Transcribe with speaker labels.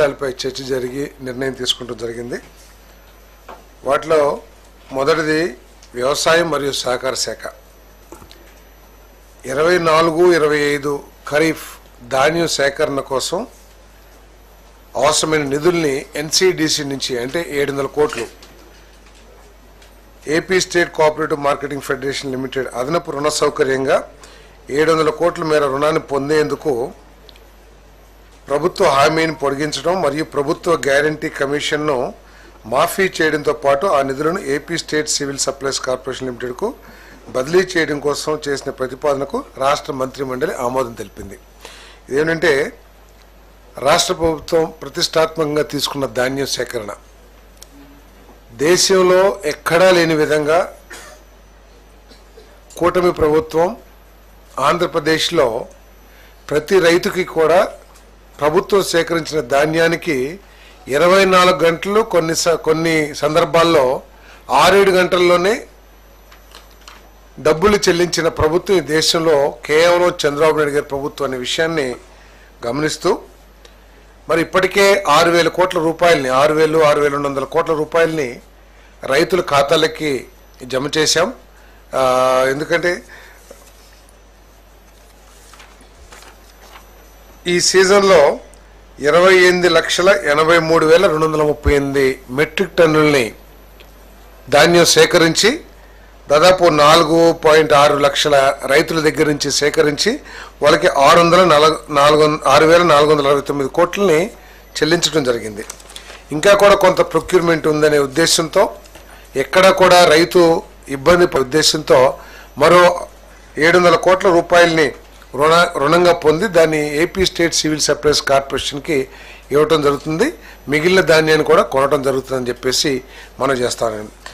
Speaker 1: అంశాలపై చర్చ జరిగి నిర్ణయం తీసుకోవడం జరిగింది. వాటిలో మొదటిది వ్యవసాయం మరియు సహకార శాఖ. 24-25 ఖరీఫ్ ధాన్యం సేకరణ కోసం అవసరమైన నిధుల్ని ఎన్సిడిసి నుంచి అంటే 700 కోట్లు AP state cooperative marketing federation limited అదనపు రుణ సౌకర్యంగా 700 కోట్ల మేర రుణాన్ని పొందేందుకు ప్రభుత్వ హామీని పొడిగించడం మరియు ప్రభుత్వ గ్యారంటీ కమిషన్ను మాఫీ చేయడంతో పాటు ఆ నిధులను AP state civil supplies corporation లిమిటెడ్కు బదిలీ చేయడం కోసం చేసిన ప్రతిపాదనకు రాష్ట్ర మంత్రిమండలి ఆమోదం తెలిపింది. ఇదేంటంటే రాష్ట్ర ప్రభుత్వం ప్రతిష్టాత్మకంగా తీసుకున్న ధాన్యం సేకరణ దేశంలో ఎక్కడా లేని విధంగా కూటమి ప్రభుత్వం ఆంధ్రప్రదేశ్లో ప్రతి రైతుకి కూడా ప్రభుత్వం సేకరించిన ధాన్యానికి 24 గంటలు కొన్ని సందర్భాల్లో 6-7 గంటల్లోనే డబ్బులు చెల్లించిన ప్రభుత్వం ఈ దేశంలో కేవలం చంద్రబాబు నాయుడు గారి ప్రభుత్వం అనే విషయాన్ని గమనిస్తూ మరి ఇప్పటికే 6,000 కోట్ల రూపాయలని 6,200 కోట్ల రూపాయలని రైతుల ఖాతాలకి జమ చేశాం. ఎందుకంటే ఈ సీజన్లో 28,83,238 మెట్రిక్ టన్నుల్ని ధాన్యం సేకరించి దాదాపు 4.6 లక్షల రైతుల దగ్గర నుంచి సేకరించి వాళ్ళకి 6,469 కోట్లని చెల్లించడం జరిగింది. ఇంకా కూడా కొంత ప్రొక్యూర్మెంట్ ఉందనే ఉద్దేశంతో ఎక్కడా కూడా రైతు ఇబ్బంది ఉద్దేశంతో మరో 700 కోట్ల రూపాయలని రుణంగా పొంది దాన్ని ఏపీ స్టేట్ సివిల్ సప్లైస్ కార్పొరేషన్కి ఇవ్వటం జరుగుతుంది. మిగిలిన ధాన్యాన్ని కూడా కొనటం జరుగుతుందని చెప్పేసి మనం చేస్తాను.